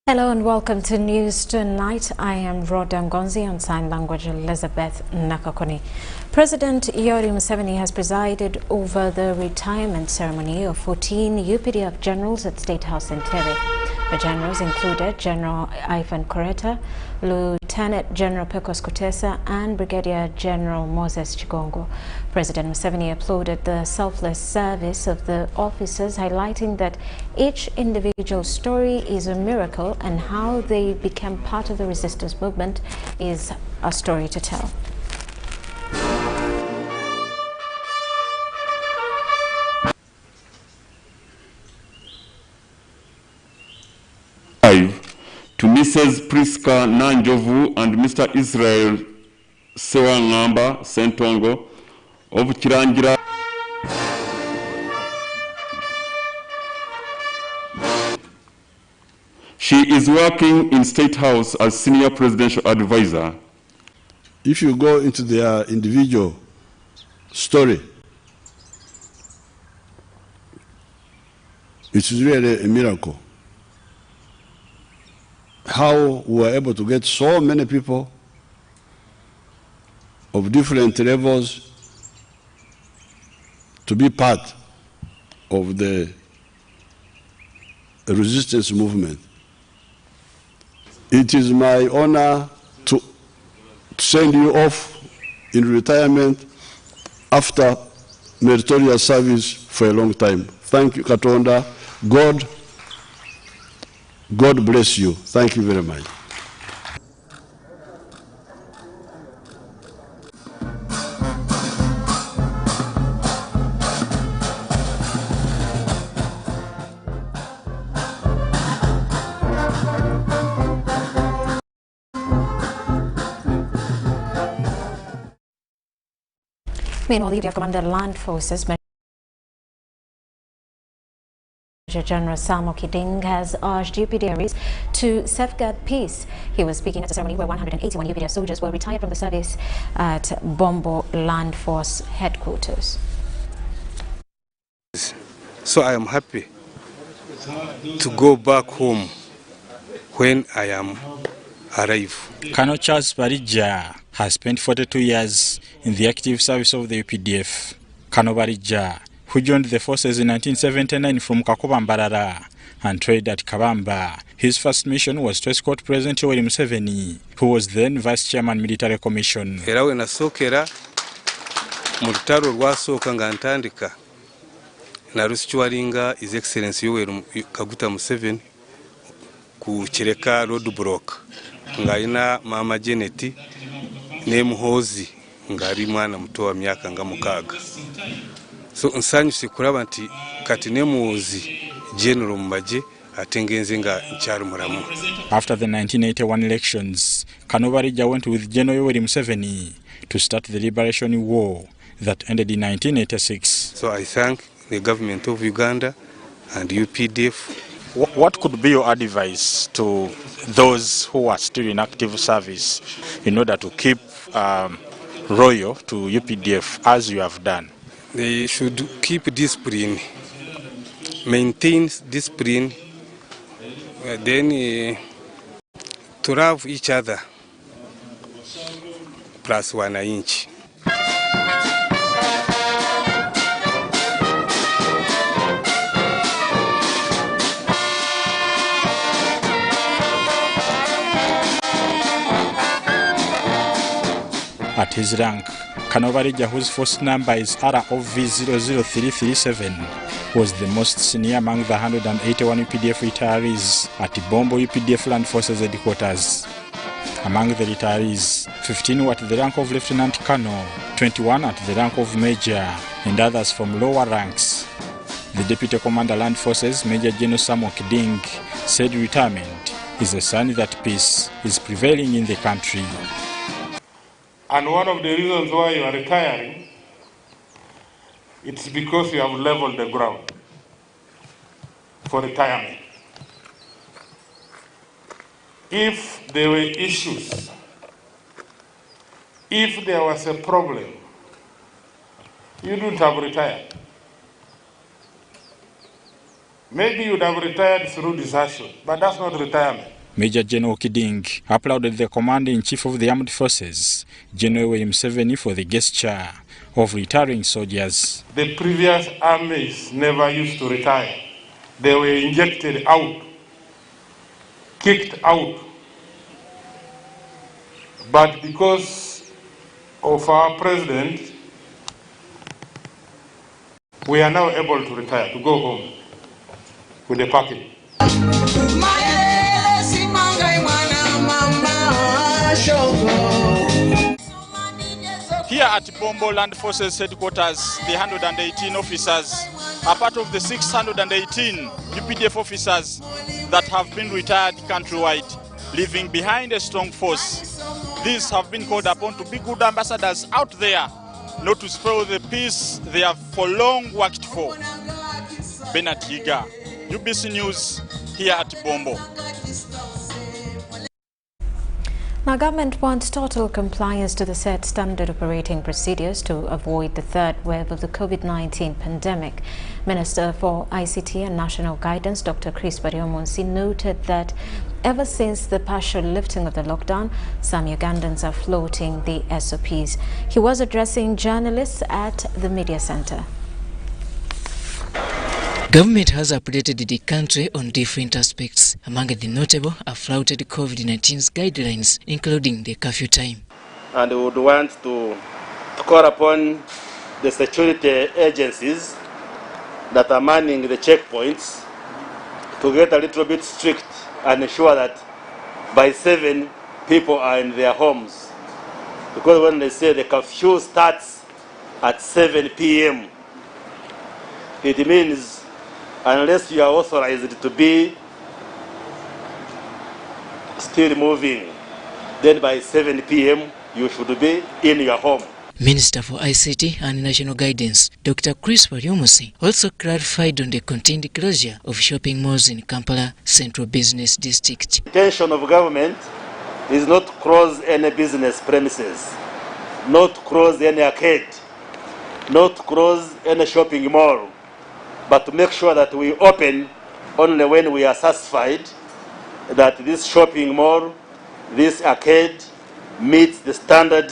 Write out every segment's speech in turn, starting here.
Hello and welcome to News Tonight. I am Rhoda Ngonzi, on sign language Elizabeth Nakakoni. President Yoweri Museveni has presided over the retirement ceremony of 14 UPDF generals at State House in Entebbe. The generals included General Ivan Koreta, Lieutenant General Pecos Kutesa and Brigadier General Moses Chigongo. President Museveni applauded the selfless service of the officers, highlighting that each individual story is a miracle and how they became part of the resistance movement is a story to tell. To Mrs. Priska Nanjovu and Mr. Israel Sewangamba Sentongo of Chirangira. She is working in State House as Senior Presidential Advisor. If you go into their individual story, it's really a miracle. How we were able to get so many people of different levels to be part of the resistance movement. It is my honor to send you off in retirement after meritorious service for a long time. Thank you, Katonda. God bless you. Thank you very much. Meanwhile, the Commander Land Forces Major General Samo Kiding has urged UPDFs to safeguard peace. He was speaking at a ceremony where 181 UPDF soldiers were retired from the service at Bombo Land Force headquarters. So I am happy to go back home when I am arrived. Colonel Charles Barija has spent 42 years in the active service of the UPDF. Colonel Barija, who joined the forces in 1979 from Kakobambarara and trained at Kabamba. His first mission was to escort President Yoweri Museveni, who was then Vice Chairman Military Commission. Era we nasokera mu lutalo lwasooka nga ntandika nalusitwalinga His Excellency Yoweri Kaguta Museveni ku Kireka roadblock ng'alina Mama Janet ne Muhoozi ng'ali mwana muto wa myaka nga 6. So nsanyuse kulaba nti kati ne Muhoozi General Mbaje atengenze nga nkyali mulamu. After the 1981 elections, Colonel Barija went with General Yoweri Museveni to start the liberation war that ended in 1986. So I thank the government of Uganda and UPDF. What could be your advice to those who are still in active service in order to keep loyal to UPDF as you have done? They should keep discipline, maintain discipline, then to love each other, plus 1 inch. at his rank. Kanobarija, whose force number is ROV00337, was the most senior among the 181 UPDF retirees at Bombo UPDF Land Forces headquarters. Among the retirees, 15 were at the rank of Lieutenant Colonel, 21 at the rank of Major, and others from lower ranks. The Deputy Commander Land Forces, Major General Samuel Kiding, said retirement is a sign that peace is prevailing in the country. And one of the reasons why you are retiring, it's because you have leveled the ground for retirement. If there were issues, if there was a problem, you wouldn't have retired. Maybe you would have retired through desertion, but that's not retirement. Major General Kiding applauded the Commander-in-Chief of the Armed Forces, General William Museveni, for the gesture of retiring soldiers. The previous armies never used to retire. They were injected out, kicked out. But because of our president, we are now able to retire, to go home with the package. Here at Bombo Land Forces headquarters, the 118 officers are part of the 618 UPDF officers that have been retired countrywide, leaving behind a strong force. These have been called upon to be good ambassadors out there, not to spoil the peace they have for long worked for. Bernard Higa, UBC News, here at Bombo. Now, government wants total compliance to the set standard operating procedures to avoid the third wave of the COVID-19 pandemic. Minister for ICT and National Guidance, Dr. Chris Baryomunsi, noted that ever since the partial lifting of the lockdown, some Ugandans are floating the SOPs. He was addressing journalists at the media center. Government has updated the country on different aspects. Among the notable are flouted COVID-19's guidelines, including the curfew time. And we would want to call upon the security agencies that are manning the checkpoints to get a little bit strict and ensure that by 7 people are in their homes. Because when they say the curfew starts at 7 p.m., it means unless you are authorized to be still moving, then by 7 p.m. you should be in your home. Minister for ICT and National Guidance, Dr. Chris Baryomunsi, also clarified on the continued closure of shopping malls in Kampala Central Business District. The intention of government is not to close any business premises, not to close any arcade, not to close any shopping mall, but to make sure that we open only when we are satisfied that this shopping mall, this arcade meets the standard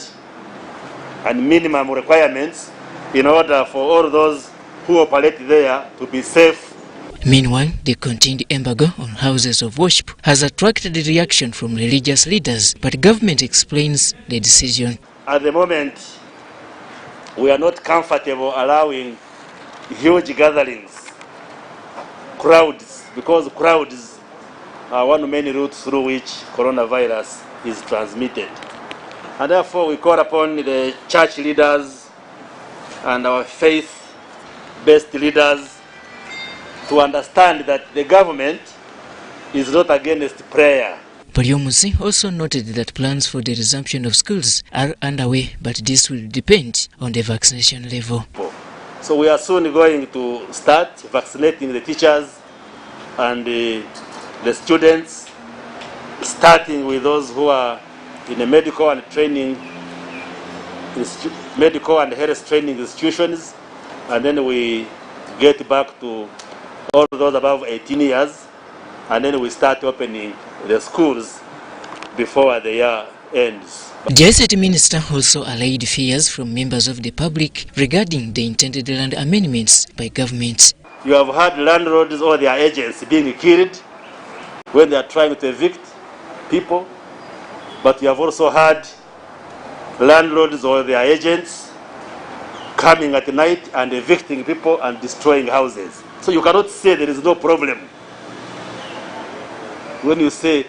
and minimum requirements in order for all those who operate there to be safe. Meanwhile, the continued embargo on houses of worship has attracted a reaction from religious leaders, but government explains the decision. At the moment, we are not comfortable allowing huge gatherings, crowds, because crowds are one of many routes through which coronavirus is transmitted. And therefore we call upon the church leaders and our faith-based leaders to understand that the government is not against prayer. Baryomunsi also noted that plans for the resumption of schools are underway, but this will depend on the vaccination level. So we are soon going to start vaccinating the teachers and the students, starting with those who are in the medical and health training institutions, and then we get back to all those above 18 years, and then we start opening the schools before the year ends. The ICT minister also allayed fears from members of the public regarding the intended land amendments by government. You have had landlords or their agents being killed when they are trying to evict people, but you have also had landlords or their agents coming at night and evicting people and destroying houses. So you cannot say there is no problem. When you say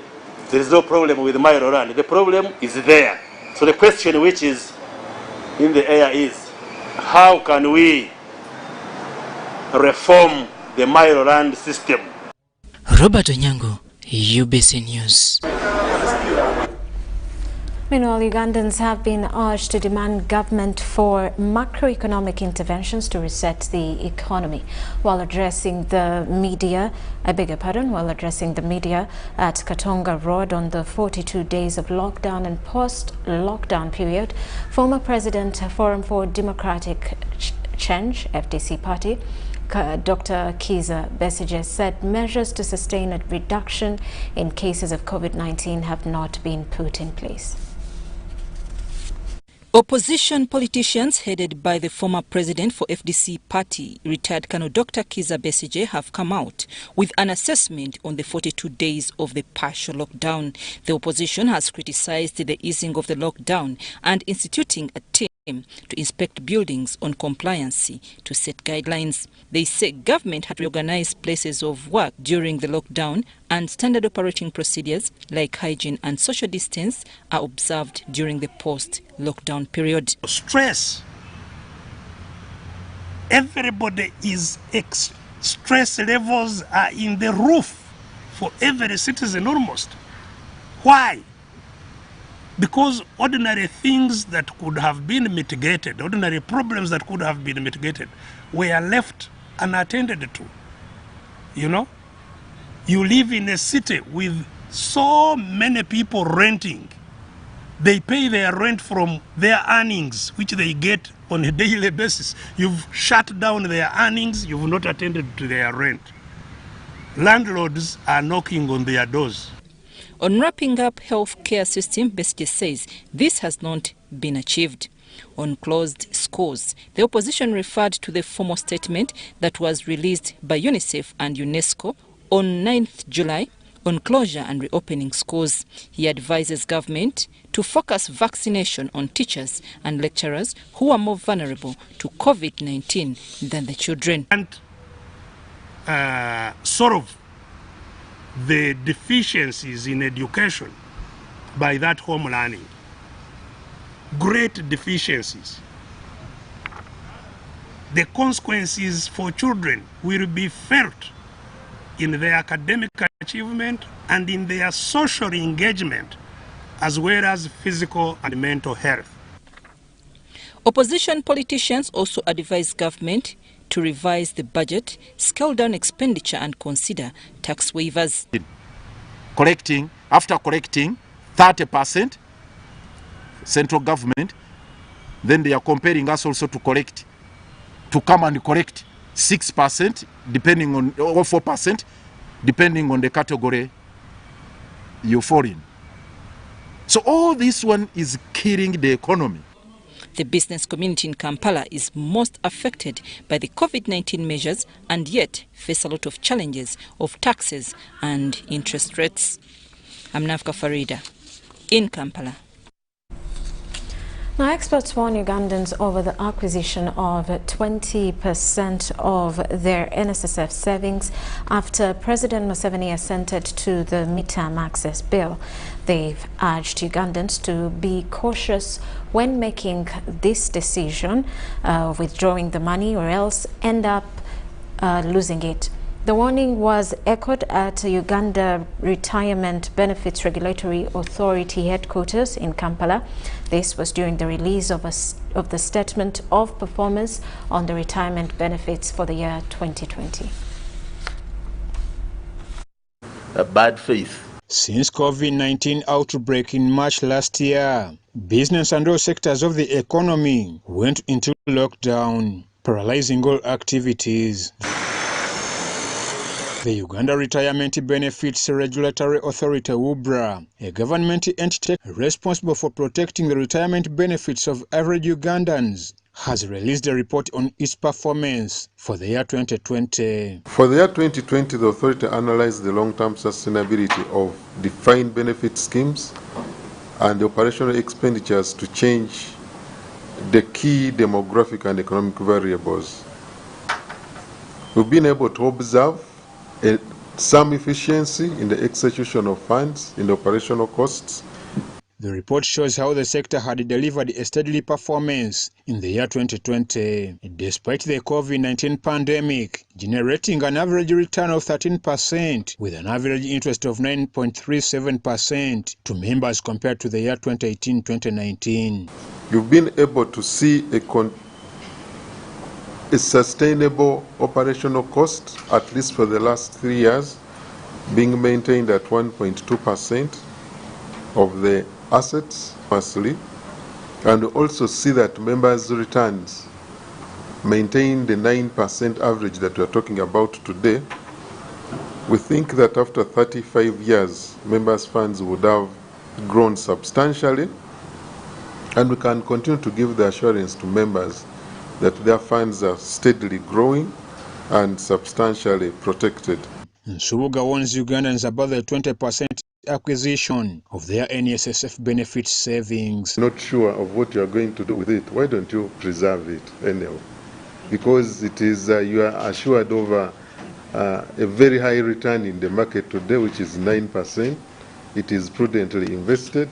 there is no problem with Mairo land, the problem is there. So the question which is in the air is, how can we reform the Mairo land system? Robert Onyango, UBC News. Meanwhile, Ugandans have been urged to demand government for macroeconomic interventions to reset the economy. While addressing the media at Katonga Road on the 42 days of lockdown and post-lockdown period, former President Forum for Democratic Change, FDC party, Dr. Kizza Besigye said measures to sustain a reduction in cases of COVID-19 have not been put in place. Opposition politicians headed by the former president for FDC party, retired Colonel Dr. Kizza Besigye, have come out with an assessment on the 42 days of the partial lockdown. The opposition has criticized the easing of the lockdown and instituting a team to inspect buildings on compliance to set guidelines. They say government had reorganized places of work during the lockdown and standard operating procedures like hygiene and social distance are observed during the post-lockdown period. Stress. Everybody is stress levels are in the roof for every citizen almost. Why? Because ordinary things that could have been mitigated, ordinary problems that could have been mitigated, were left unattended to. You know, you live in a city with so many people renting. They pay their rent from their earnings, which they get on a daily basis. You've shut down their earnings, you've not attended to their rent. Landlords are knocking on their doors. On wrapping up healthcare system, Besigye says this has not been achieved. On closed schools, the opposition referred to the formal statement that was released by UNICEF and UNESCO on 9th July on closure and reopening schools. He advises government to focus vaccination on teachers and lecturers who are more vulnerable to COVID-19 than the children. And solve the deficiencies in education by that home learning. Great deficiencies. The consequences for children will be felt in their academic achievement and in their social engagement, as well as physical and mental health. Opposition politicians also advise government to revise the budget, scale down expenditure and consider tax waivers. After collecting 30% central government, then they are comparing us also to come and collect 6% depending on, or 4% depending on the category you fall in. So all this one is killing the economy. The business community in Kampala is most affected by the COVID-19 measures and yet face a lot of challenges of taxes and interest rates. I'm Nafka Farida in Kampala. Now, experts warn Ugandans over the acquisition of 20% of their NSSF savings after President Museveni assented to the midterm access bill. They've urged Ugandans to be cautious when making this decision of withdrawing the money or else end up losing it. The warning was echoed at Uganda Retirement Benefits Regulatory Authority headquarters in Kampala. This was during the release of the statement of performance on the retirement benefits for the year 2020. A bad faith. Since COVID-19 outbreak in March last year, business and all sectors of the economy went into lockdown, paralyzing all activities. The Uganda Retirement Benefits Regulatory Authority, UBRA, a government entity responsible for protecting the retirement benefits of average Ugandans, has released a report on its performance for the year 2020. For the year 2020, the authority analyzed the long-term sustainability of defined benefit schemes and the operational expenditures to change the key demographic and economic variables. We've been able to observe some efficiency in the execution of funds, in the operational costs. The report shows how the sector had delivered a steady performance in the year 2020, despite the COVID-19 pandemic, generating an average return of 13% with an average interest of 9.37% to members compared to the year 2018-2019. You've been able to see a sustainable operational cost, at least for the last 3 years, being maintained at 1.2% of the assets mostly, and also see that members' returns maintain the 9% average that we are talking about today. We think that after 35 years, members' funds would have grown substantially, and we can continue to give the assurance to members that their funds are steadily growing and substantially protected. Nsubuga warns Ugandans about the 20% acquisition of their NSSF benefit savings. Not sure of what you are going to do with it. Why don't you preserve it anyhow? Because it is you are assured of a very high return in the market today, which is 9%. It is prudently invested,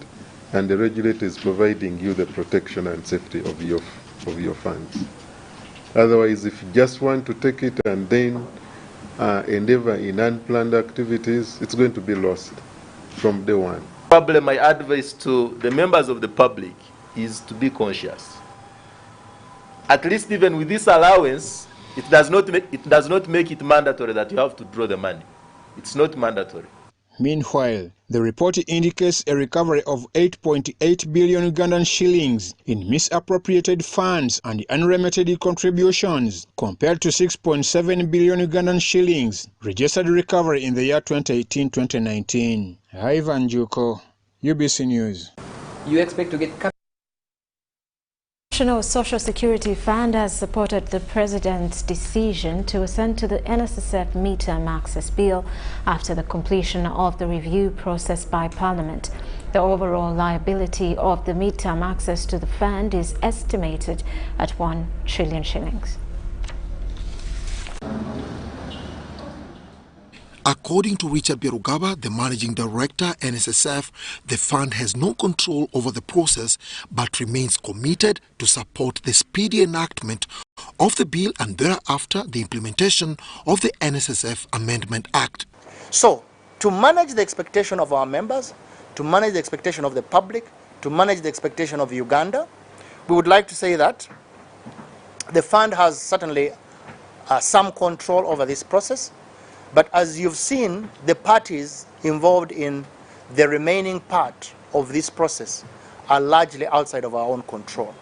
and the regulator is providing you the protection and safety of your funds. Otherwise, if you just want to take it and then endeavor in unplanned activities, it's going to be lost from day one. Probably my advice to the members of the public is to be conscious. At least even with this allowance, it does not make it mandatory that you have to draw the money. It's not mandatory. Meanwhile, the report indicates a recovery of 8.8 billion Ugandan shillings in misappropriated funds and unremitted contributions, compared to 6.7 billion Ugandan shillings registered recovery in the year 2018-2019. Ivan Juko, UBC News. You expect to get National Social Security Fund has supported the President's decision to assent to the NSSF midterm access bill after the completion of the review process by Parliament. The overall liability of the midterm access to the fund is estimated at 1 trillion shillings. According to Richard Birugaba, the managing director, NSSF, the fund has no control over the process but remains committed to support the speedy enactment of the bill and thereafter the implementation of the NSSF Amendment Act. So, to manage the expectation of our members, to manage the expectation of the public, to manage the expectation of Uganda, we would like to say that the fund has certainly some control over this process. But as you've seen, the parties involved in the remaining part of this process are largely outside of our own control.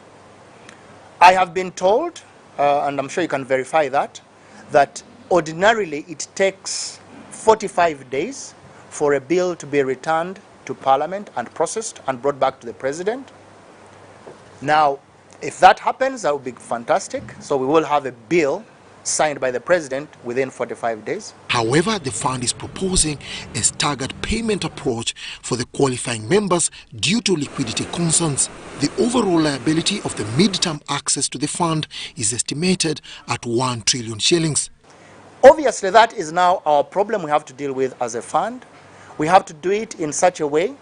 I have been told, and I'm sure you can verify that ordinarily it takes 45 days for a bill to be returned to Parliament and processed and brought back to the President. Now, if that happens, that would be fantastic. So we will have a bill signed by the President within 45 days. However, the fund is proposing a staggered payment approach for the qualifying members due to liquidity concerns. The overall liability of the midterm access to the fund is estimated at 1 trillion shillings. Obviously, that is now our problem we have to deal with as a fund. We have to do it in such a way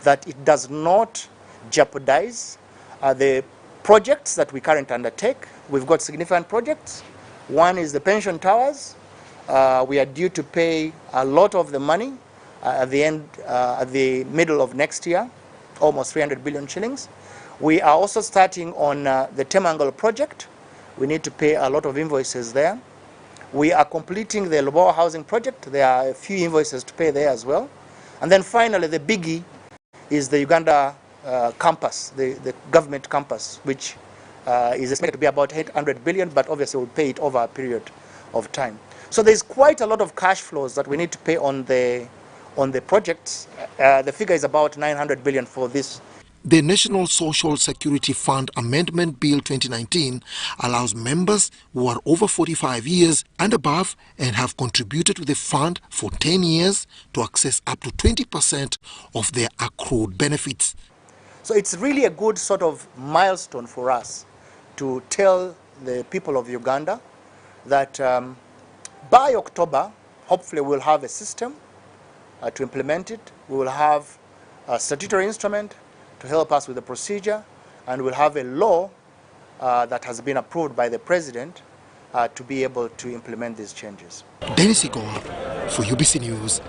that it does not jeopardize the projects that we currently undertake. We've got significant projects. One is the pension towers. We are due to pay a lot of the money at the middle of next year, almost 300 billion shillings. We are also starting on the Temangal project. We need to pay a lot of invoices there. We are completing the Loboa housing project. There are a few invoices to pay there as well. And then finally, the biggie is the Uganda campus, the government campus, which is estimated to be about 800 billion, but obviously we'll pay it over a period of time. So there's quite a lot of cash flows that we need to pay on the projects. The figure is about 900 billion for this. The National Social Security Fund Amendment Bill 2019 allows members who are over 45 years and above and have contributed to the fund for 10 years to access up to 20% of their accrued benefits. So it's really a good sort of milestone for us to tell the people of Uganda that by October, hopefully we'll have a system to implement it. We will have a statutory instrument to help us with the procedure, and we'll have a law that has been approved by the President to be able to implement these changes. Dennis Igor for UBC News.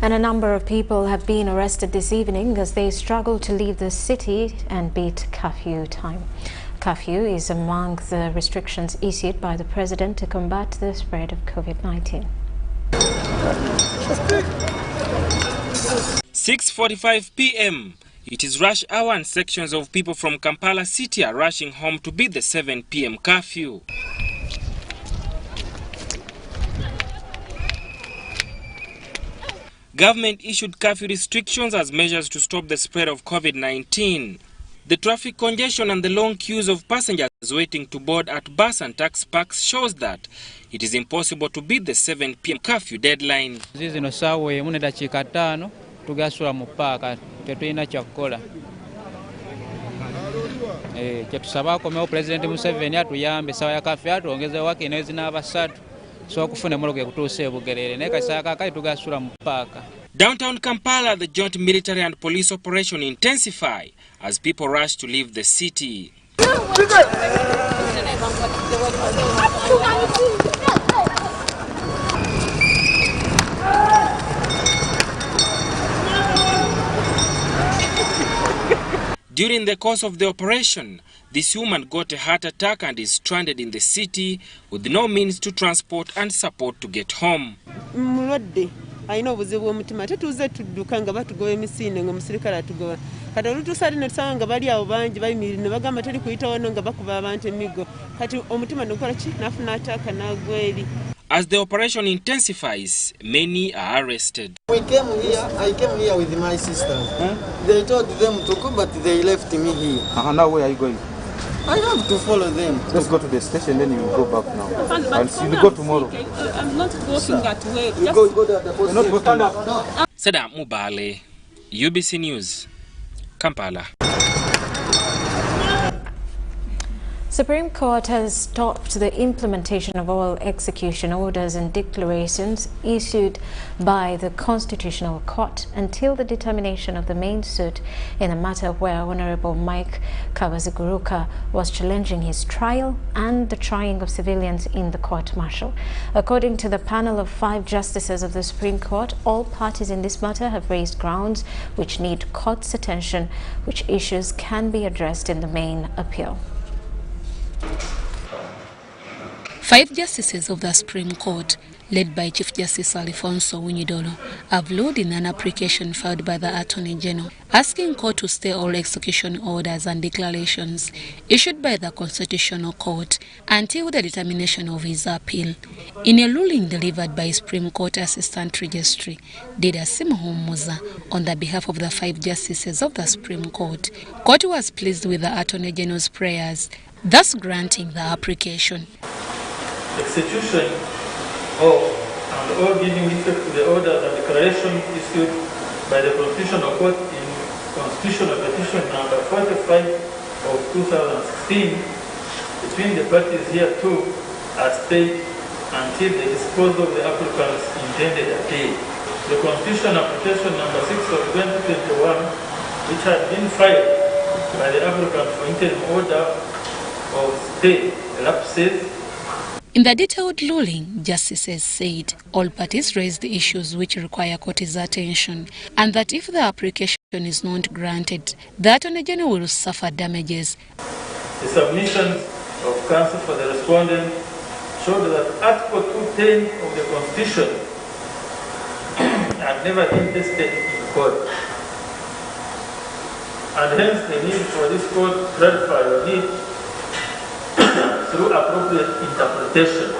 And a number of people have been arrested this evening as they struggle to leave the city and beat curfew time. Curfew is among the restrictions issued by the President to combat the spread of COVID-19. 6:45 p.m. It is rush hour and sections of people from Kampala city are rushing home to beat the 7 p.m. curfew. Government issued curfew restrictions as measures to stop the spread of COVID-19. The traffic congestion and the long queues of passengers waiting to board at bus and taxi parks shows that it is impossible to beat the 7 p.m. curfew deadline. Tugasula mu paaka tetulina kyakukola. Kyetusaba akomewo President Museveni atuyambe sawa ya kafe atwongeze wake inawezi n'abasatu so okufuna emmotoka ekutuusa ebugerere naye kasaa kakati tugasula mu paaka. Downtown Kampala, the joint military and police operation intensify as people rush to leave the city. During the course of the operation, this woman got a heart attack and is stranded in the city with no means to transport and support to get home. Aina obuzibu omutima tetuze tudduka nga batugoba emisinde nga omusirikale atugoba kati olutuusa ne tusanga nga bali awo bangi bayimirira ne bagamba teri kuyita wano nga bakuba abantu emigo kati omutima negukola ki nafuna ataaka n'agwa eri. As the operation intensifies, many are arrested. I came here with my sisters. They told them to go, but they left me here. Now where are you going? I have to follow them. Let's go to the station, then you will go back now. And you go tomorrow. I'm not walking that way. You go to the post. You're not walking. Sadam Mubale, UBC News, Kampala. Supreme Court has stopped the implementation of all execution orders and declarations issued by the Constitutional Court until the determination of the main suit in a matter where Honorable Mike Kabazuguruka was challenging his trial and the trying of civilians in the court-martial. According to the panel of 5 justices of the Supreme Court, all parties in this matter have raised grounds which need court's attention, which issues can be addressed in the main appeal. 5 justices of the Supreme Court, led by Chief Justice Alfonso Winyidolo, have ruled in an application filed by the Attorney General, asking court to stay all execution orders and declarations issued by the Constitutional Court until the determination of his appeal. In a ruling delivered by Supreme Court Assistant Registry, Dida Simhumuza, on the behalf of the 5 justices of the Supreme Court, court was pleased with the Attorney General's prayers, thus granting the application. Execution of and all giving effect to the orders and declarations issued by the Constitutional Court in Constitutional Petition number 45 of 2016 between the parties hereto are stayed until the disposal of the applicant's intended appeal. The Constitutional Application number 6 of 2021, which had been filed by the applicant for interim order of stay lapses. In the detailed ruling, justices said all parties raised the issues which require court's attention, and that if the application is not granted, the Attorney General will suffer damages. The submissions of counsel for the respondent showed that Article 210 of the Constitution had never been tested in court, and hence the need for this court to clarify the need through appropriate interpretation.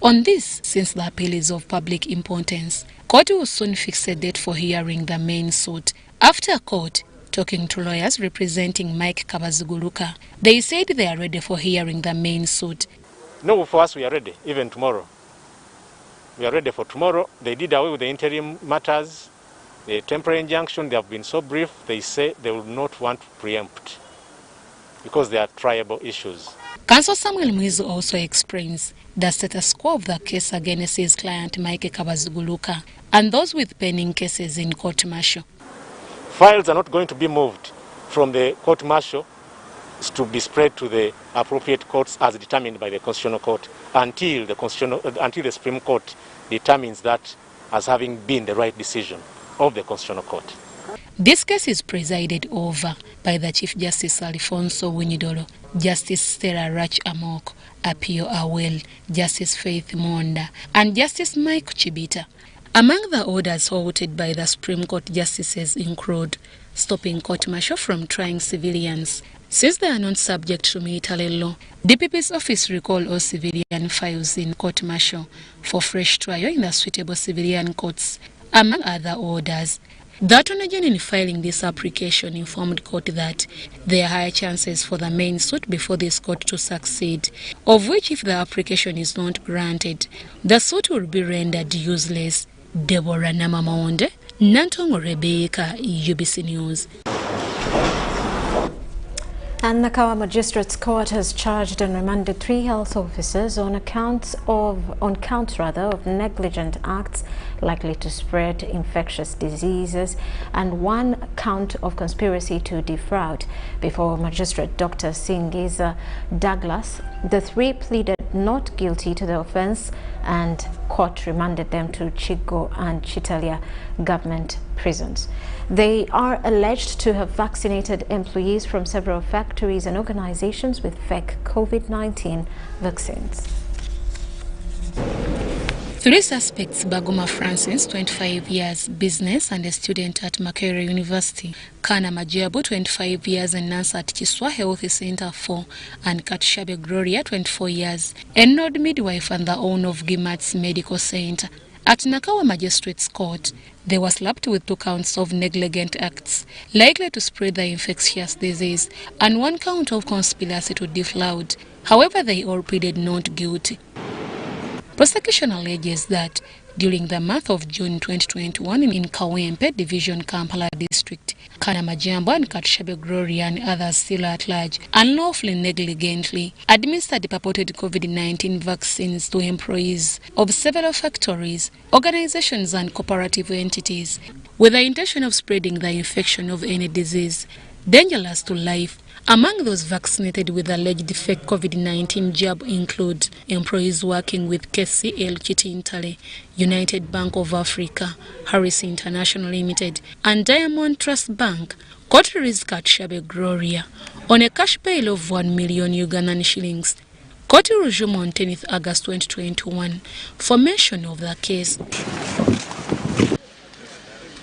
On this, since the appeal is of public importance, court will soon fix a date for hearing the main suit. After court, talking to lawyers representing Mike Kabazuguruka, they said they are ready for hearing the main suit. No, for us we are ready, even tomorrow. We are ready for tomorrow. They did away with the interim matters. The temporary injunction, they have been so brief, they say they will not want to preempt because they are triable issues. Counsel Samuel Mwizu also explains the status quo of the case against his client Mike Kabazuguluka and those with pending cases in court martial. Files are not going to be moved from the court martial to be spread to the appropriate courts as determined by the Constitutional Court until the Supreme Court determines that as having been the right decision of the Constitutional Court. This case is presided over by the Chief Justice Alfonso Winyidolo, Justice Stella Rach Amok, Apio Awel, Justice Faith Monda, and Justice Mike Chibita. Among the orders halted by the Supreme Court justices include stopping court-martial from trying civilians, since they are not subject to military law. DPP's office recall all civilian files in court-martial for fresh trial in the suitable civilian courts, among other orders. The Attorney General in filing this application informed court that there are higher chances for the main suit before this court to succeed, of which if the application is not granted, the suit will be rendered useless. Deborah Namamonde, Nantongo Rebecca, UBC News. And Nakawa Magistrates Court has charged and remanded 3 health officers on counts of negligent acts likely to spread infectious diseases and 1 count of conspiracy to defraud. Before Magistrate Dr. Singiza Douglas, the 3 pleaded not guilty to the offense and court remanded them to Chigo and Chitalia government prisons. They are alleged to have vaccinated employees from several factories and organizations with fake COVID-19 vaccines. 3 suspects: Baguma Francis, 25 years, business and a student at Makerere University; Kana Majiabu, 25 years, and nurse at Chiswa Health Center 4; and Katshabe Gloria, 24 years, a nurse midwife and the owner of Gimat's Medical Center. At Nakawa Magistrates Court, they were slapped with 2 counts of negligent acts likely to spread the infectious disease and 1 count of conspiracy to defraud. However, they all pleaded not guilty. Prosecution alleges that during the month of June 2021 in Kawempe Division, Kampala District, Kana Majambo and Katshabe Gloria and others still at large unlawfully negligently administered purported COVID-19 vaccines to employees of several factories, organizations and cooperative entities with the intention of spreading the infection of any disease dangerous to life. Among those vaccinated with alleged fake COVID-19 jab include employees working with KCL Chitintale, United Bank of Africa, Harris International Limited, and Diamond Trust Bank. Court released Katshabe Gloria on a cash bail of 1 million Ugandan shillings. Court will resume on 10th August 2021 for mention of the case.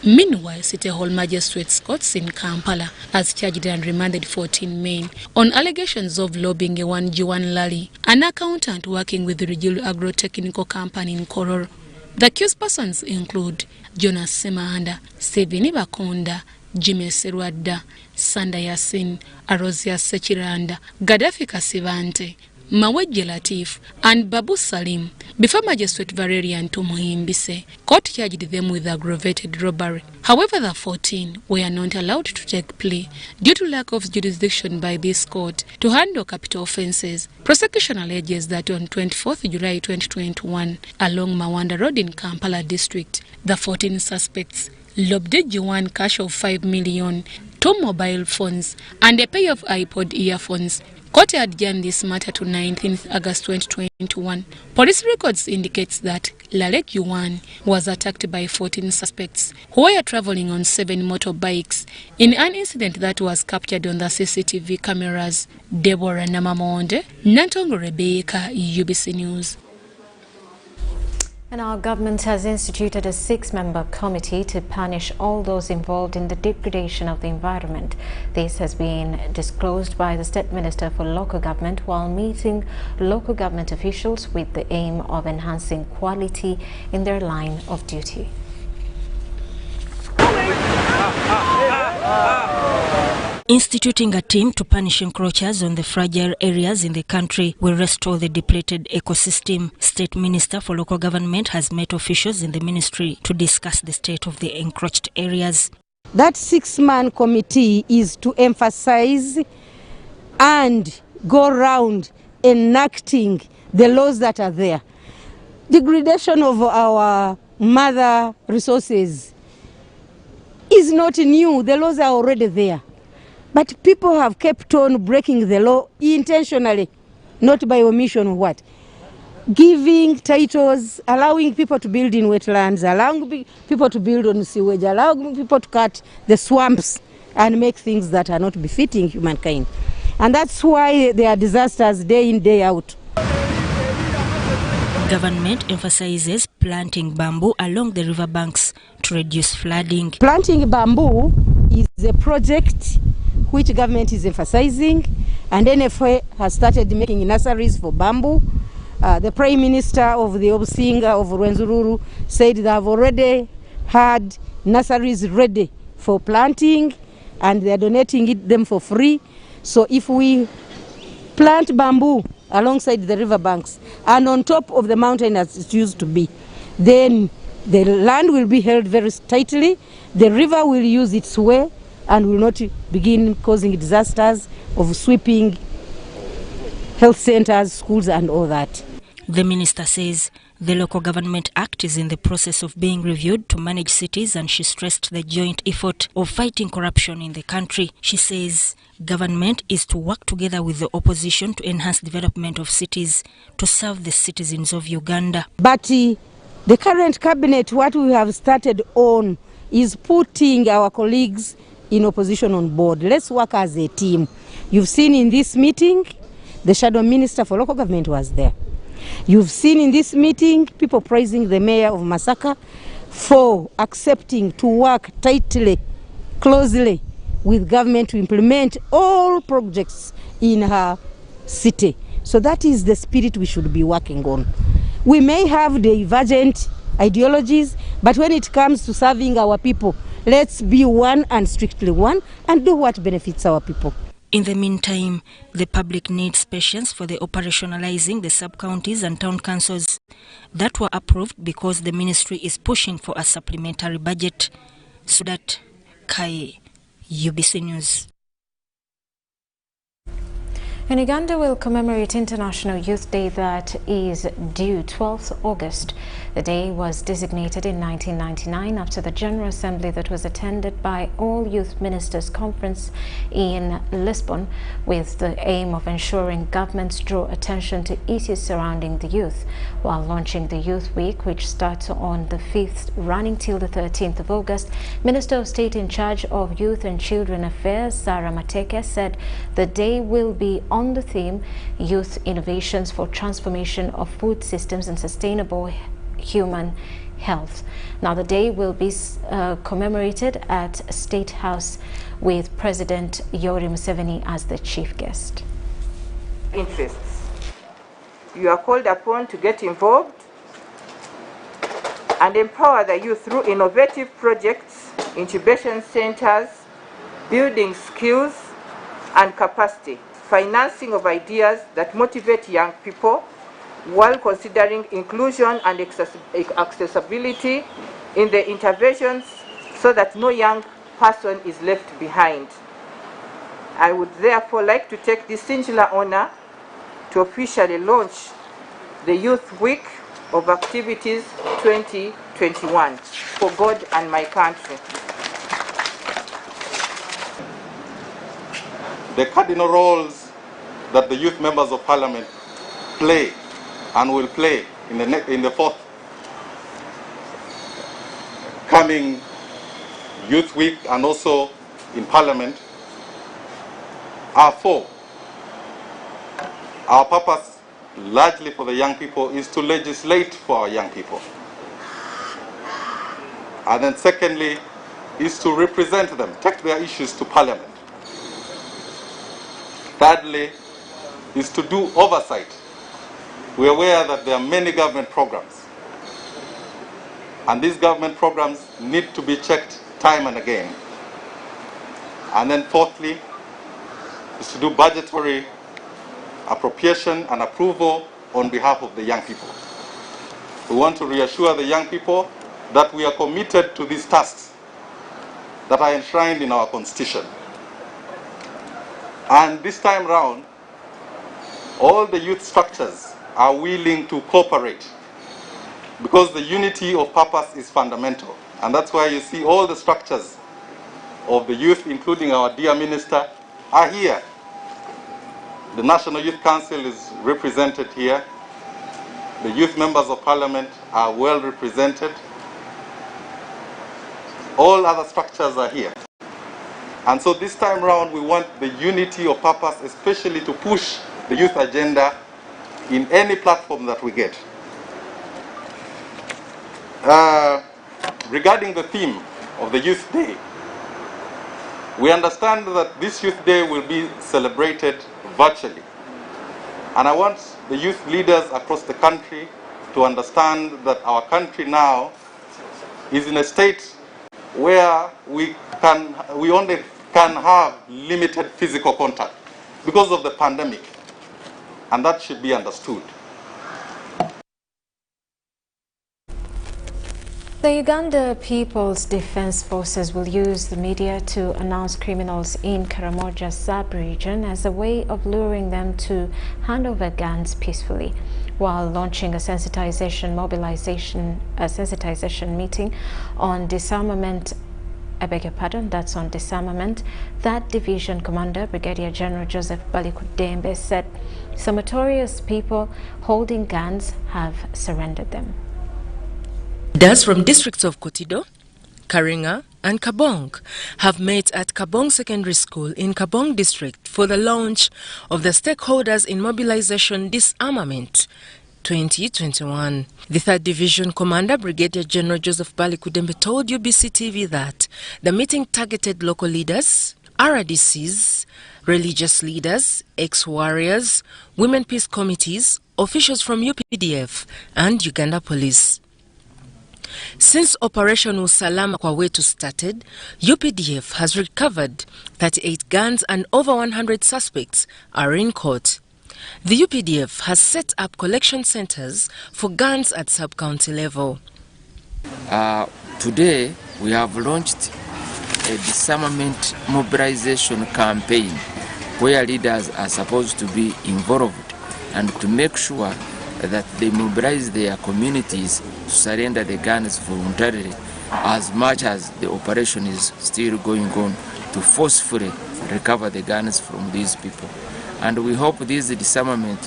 Meanwhile, City Hall Magistrates Courts in Kampala has charged and remanded 14 men on allegations of lobbying a 1G1 Lally, an accountant working with the Rijulu Agro-Technical Company in Kororo. The accused persons include Jonas Semahanda, Stephen Bakonda, Jimmy Serwadda, Sanda Yasin, Arozia Sechiranda, Gaddafi Kasivante, Mawejje Latif, and Babu Salim. Before Magistrate Valerian Tumuhimbise, court charged them with aggravated robbery. However, the 14 were not allowed to take plea due to lack of jurisdiction by this court to handle capital offences. Prosecution alleges that on 24th July 2021, along Mawanda Road in Kampala District, the 14 suspects lobbed G1 cash of 5 million, 2 mobile phones, and a pair of iPod earphones. Court adjourned this matter to 19th August 2021. Police records indicates that Lalet Yuan was attacked by 14 suspects who were traveling on 7 motorbikes in an incident that was captured on the CCTV cameras. Deborah Namamonde, Nantongo Rebecca, UBC News. And our government has instituted a 6-member committee to punish all those involved in the degradation of the environment. This has been disclosed by the State Minister for Local Government while meeting local government officials with the aim of enhancing quality in their line of duty. Instituting a team to punish encroachers on the fragile areas in the country will restore the depleted ecosystem. State Minister for Local Government has met officials in the ministry to discuss the state of the encroached areas. That 6-man committee is to emphasize and go around enacting the laws that are there. Degradation of our mother resources is not new. The laws are already there. But people have kept on breaking the law intentionally, not by omission or what. Giving titles, allowing people to build in wetlands, allowing people to build on sewage, allowing people to cut the swamps and make things that are not befitting humankind. And that's why there are disasters day in, day out. Government emphasizes planting bamboo along the riverbanks to reduce flooding. Planting bamboo is a project which government is emphasizing, and NFA has started making nurseries for bamboo. The Prime Minister of the Obusinga of Rwenzururu said they have already had nurseries ready for planting and they are donating them for free. So if we plant bamboo alongside the riverbanks and on top of the mountain as it used to be, then the land will be held very tightly, the river will use its way and will not begin causing disasters of sweeping health centers, schools and all that. The minister says the Local Government Act is in the process of being reviewed to manage cities, and she stressed the joint effort of fighting corruption in the country. She says government is to work together with the opposition to enhance development of cities to serve the citizens of Uganda. But the current cabinet, what we have started on is putting our colleagues in opposition on board. Let's work as a team. You've seen in this meeting, the Shadow Minister for Local Government was there. You've seen in this meeting people praising the Mayor of Masaka for accepting to work tightly, closely with government to implement all projects in her city. So that is the spirit we should be working on. We may have divergent ideologies, but when it comes to serving our people, let's be one and strictly one and do what benefits our people. In the meantime, the public needs patience for the operationalizing the sub-counties and town councils that were approved because the ministry is pushing for a supplementary budget. Sudat Kai, UBC News. And Uganda will commemorate International Youth Day that is due 12th August. The day was designated in 1999 after the General Assembly that was attended by all Youth Ministers Conference in Lisbon, with the aim of ensuring governments draw attention to issues surrounding the youth, while launching the Youth Week, which starts on the 5th, running till the 13th of August. Minister of State in charge of Youth and Children Affairs, Sarah Mateke, said the day will be on the theme Youth Innovations for Transformation of Food Systems and Sustainable Human Health. Now, the day will be commemorated at State House with President Yoweri Museveni as the chief guest. Interests. You are called upon to get involved and empower the youth through innovative projects, incubation centers, building skills and capacity, financing of ideas that motivate young people, while considering inclusion and accessibility in the interventions so that no young person is left behind. I would therefore like to take this singular honor to officially launch the Youth Week of Activities 2021 for God and my country. The cardinal roles that the youth members of Parliament play and will play in the fourth coming Youth Week and also in Parliament are four. Our purpose, largely for the young people, is to legislate for our young people. And then secondly, is to represent them, take their issues to Parliament. Thirdly, is to do oversight. We are aware that there are many government programs, and these government programs need to be checked time and again. And then fourthly, is to do budgetary appropriation and approval on behalf of the young people. We want to reassure the young people that we are committed to these tasks that are enshrined in our Constitution. And this time round, all the youth structures are willing to cooperate because the unity of purpose is fundamental. And that's why you see all the structures of the youth, including our dear minister, are here. The National Youth Council is represented here. The youth members of parliament are well represented. All other structures are here. And so this time around, we want the unity of purpose, especially to push the youth agenda in any platform that we get. Regarding the theme of the Youth Day, we understand that this Youth Day will be celebrated virtually. And I want the youth leaders across the country to understand that our country now is in a state where we only can have limited physical contact because of the pandemic, and that should be understood. The Uganda People's Defense Forces will use the media to announce criminals in Karamoja sub-region as a way of luring them to hand over guns peacefully. While launching a sensitization meeting on disarmament, that division commander, Brigadier General Joseph Balikudembe, said some notorious people holding guns have surrendered them. Leaders from districts of Kotido, Karinga and Kabong have met at Kabong Secondary School in Kabong District for the launch of the Stakeholders in Mobilization Disarmament 2021. The 3rd Division Commander, Brigadier General Joseph Balikudembe, told UBC TV that the meeting targeted local leaders, RDCs, religious leaders, ex-warriors, women peace committees, officials from UPDF and Uganda Police. Since Operation Usalama Kwa Wetu started, UPDF has recovered 38 guns and over 100 suspects are in court. The UPDF has set up collection centers for guns at sub-county level. Today, we have launched a disarmament mobilization campaign where leaders are supposed to be involved and to make sure that they mobilize their communities to surrender the guns voluntarily, as much as the operation is still going on to forcefully recover the guns from these people. And we hope this disarmament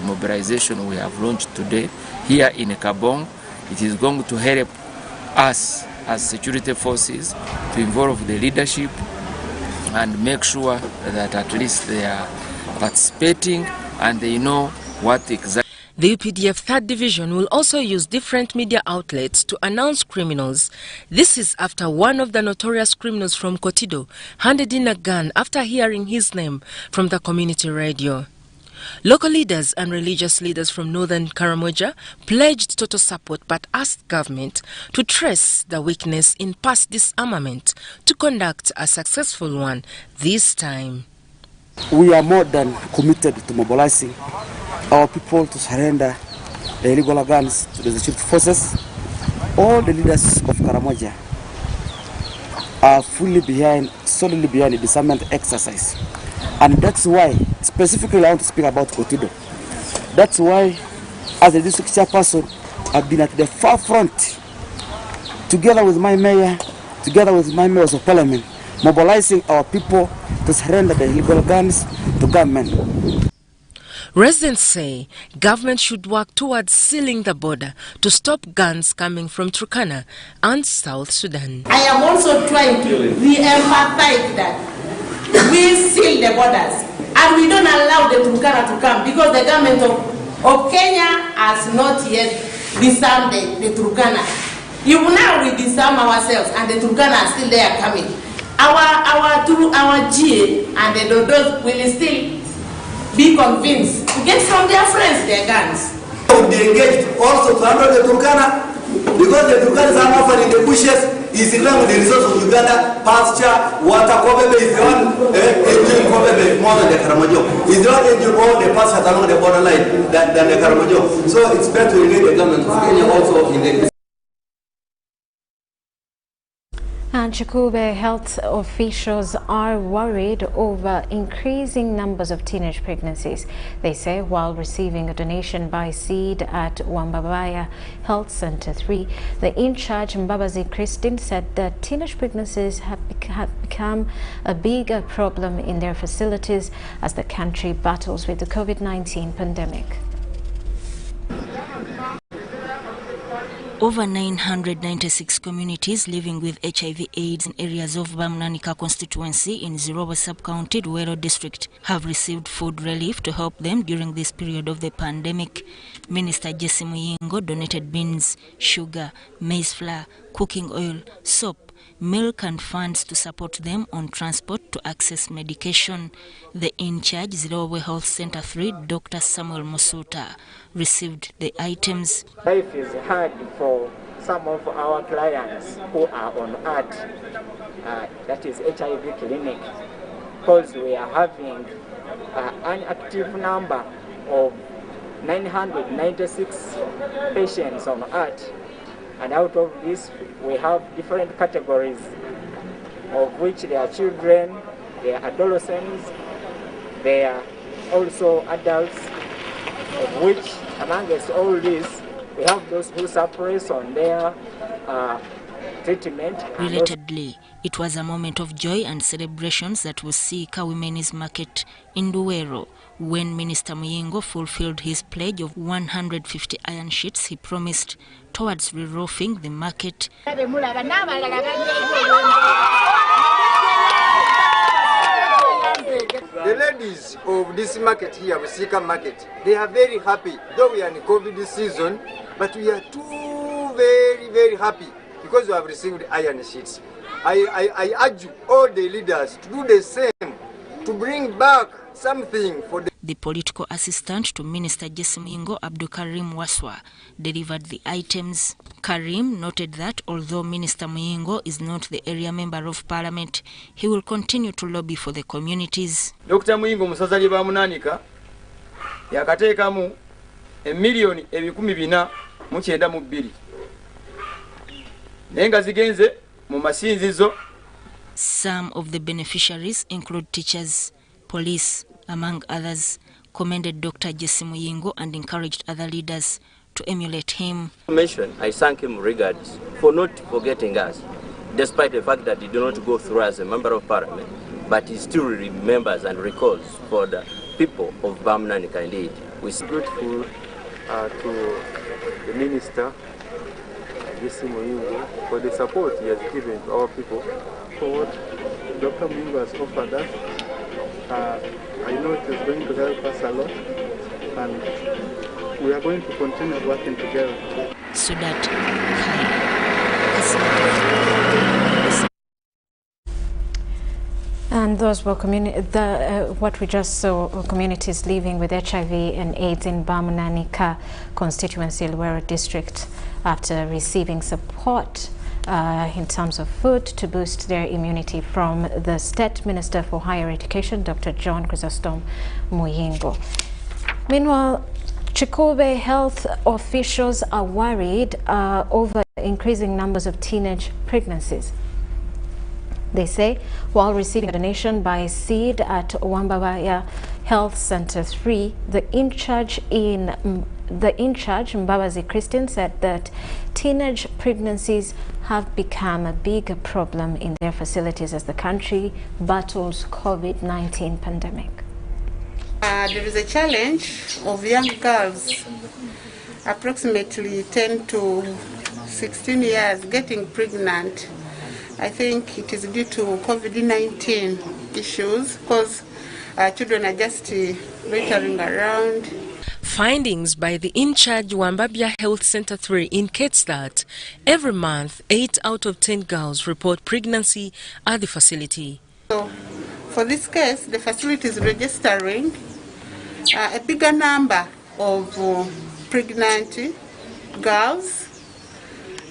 mobilization we have launched today here in Kabong, it is going to help us as security forces to involve the leadership and make sure that at least they are participating and they know what exactly. The UPDF 3rd Division will also use different media outlets to announce criminals. This is after one of the notorious criminals from Kotido handed in a gun after hearing his name from the community radio. Local leaders and religious leaders from northern Karamoja pledged total support but asked government to trace the weakness in past disarmament to conduct a successful one this time. We are more than committed to mobilizing our people to surrender the illegal guns to the security forces. All the leaders of Karamoja are solidly behind the disarmament exercise. And that's why, specifically I want to speak about Kotido. That's why, as a district chairperson, I've been at the far front, together with my mayor, together with my members of parliament, mobilizing our people to surrender the illegal guns to government. Residents say government should work towards sealing the border to stop guns coming from Turkana and South Sudan. I am also trying to re-emphasize that we seal the borders and we don't allow the Turkana to come because the government of Kenya has not yet disarmed the Turkana. Even now we disarm ourselves and the Turkana are still there coming. Our GA and the Dodos will still be convinced to get from their friends their guns. They engaged also to handle the Turkana because the Turkanas are often in the bushes is the resource of Uganda, pasture, water, Kobebe is the one engine Kobebe more than the Karamojo. Is the one engine all the pastures along the borderline than the Karamojo. So it's better to relate the government of Kenya also in the. And Chikube health officials are worried over increasing numbers of teenage pregnancies. They say while receiving a donation by Seed at Wambabaya Health Center 3, the in-charge Mbabazi Christine said that teenage pregnancies have become a bigger problem in their facilities as the country battles with the COVID-19 pandemic. Over 996 communities living with HIV/AIDS in areas of Bamnanika constituency in Zirobo sub-county, Luero district, have received food relief to help them during this period of the pandemic. Minister Jesse Muyingo donated beans, sugar, maize flour, cooking oil, soap, milk and funds to support them on transport to access medication. The in-charge Zirobo Health Center 3, Dr. Samuel Musuta, received the items. Life is hard for some of our clients who are on ART, that is HIV clinic, because we are having an active number of 996 patients on ART. And out of this, we have different categories, of which there are children, there are adolescents, there are also adults, of which amongst all these, we have those who suppress on their treatment. Relatedly, it was a moment of joy and celebrations that will see Women's Market in Luero when Minister Muyingo fulfilled his pledge of 150 iron sheets he promised towards re-roofing the market. The ladies of this market here, Wisika market, they are very happy. Though we are in COVID season, but we are too very happy because we have received iron sheets. I urge all the leaders to do the same, to bring back something for the political assistant to Minister Jesse Muyingo, Abdul Karim Waswa, delivered the items. Karim noted that although Minister Muyingo is not the area member of parliament, he will continue to lobby for the communities. Dr. Muyingo musazali ba munanika yakateekamu emiliyoni 1,492 nenga zigenze mu masinzizo. Some of the beneficiaries include teachers, police, among others, commended Dr. Jesse Muyingo and encouraged other leaders to emulate him. I thank him regards for not forgetting us, despite the fact that he did not go through as a member of parliament, but he still remembers and recalls for the people of Bamnanika indeed. We're grateful to the minister, Jesse Muyingo, for the support he has given to our people, for what Dr. Muyingo has offered us. I know it is going to help us a lot, and we are going to continue working together. Sudat. And those were what we just saw, communities living with HIV and AIDS in Bamnanika constituency, Luero district, after receiving support in terms of food to boost their immunity from the State Minister for Higher Education, Dr. John Chrysostom Muyingo. Meanwhile, Chikube health officials are worried over increasing numbers of teenage pregnancies. They say while receiving a donation by Seed at Wambabaya Health Center 3, the in-charge Mbabazi Christine said that teenage pregnancies have become a bigger problem in their facilities as the country battles COVID-19 pandemic. There is a challenge of young girls, approximately 10 to 16 years, getting pregnant. I think it is due to COVID-19 issues because children are just loitering around. Findings by the in-charge Wambabia Health Center 3 indicates that every month 8 out of 10 girls report pregnancy at the facility. So for this case, the facility is registering a bigger number of pregnant girls,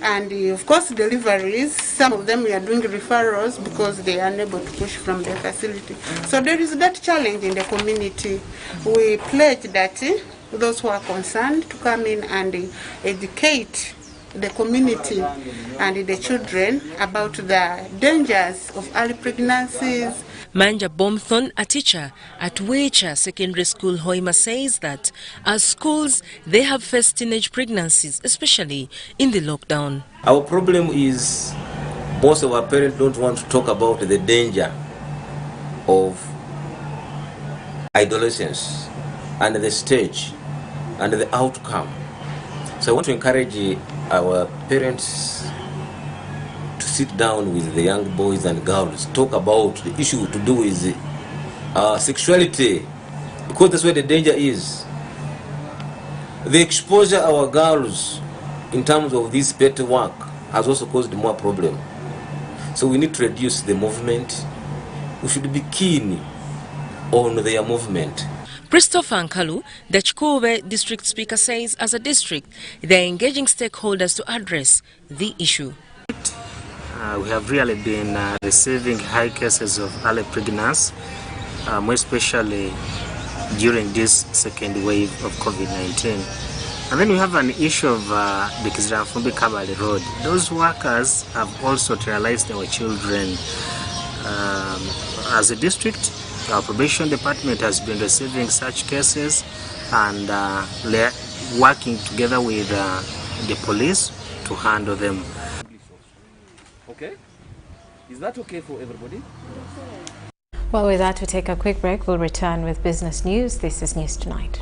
And of course, deliveries, some of them we are doing referrals because they are unable to push from their facility. So there is that challenge in the community. We pledge that those who are concerned to come in and educate the community and the children about the dangers of early pregnancies. Manja Bomthon, a teacher at Wecha Secondary School, Hoima, says that as schools, they have faced teenage pregnancies, especially in the lockdown. Our problem is most of our parents don't want to talk about the danger of adolescence and the stage and the outcome. So I want to encourage our parents to sit down with the young boys and girls, talk about the issue to do with sexuality, because that's where the danger is. The exposure our girls in terms of this petty work has also caused more problem. So we need to reduce the movement. We should be keen on their movement. Christopher Nkalu, the Chikube district speaker, says as a district, they are engaging stakeholders to address the issue. We have really been receiving high cases of early pregnancy, more especially during this second wave of COVID-19. And then we have an issue of the Kizirafumbi Kabale Road. Those workers have also sterilized our children. As a district, our probation department has been receiving such cases, and they're working together with the police to handle them. Okay? Is that okay for everybody? Well, with that, we take a quick break. We'll return with business news. This is News Tonight.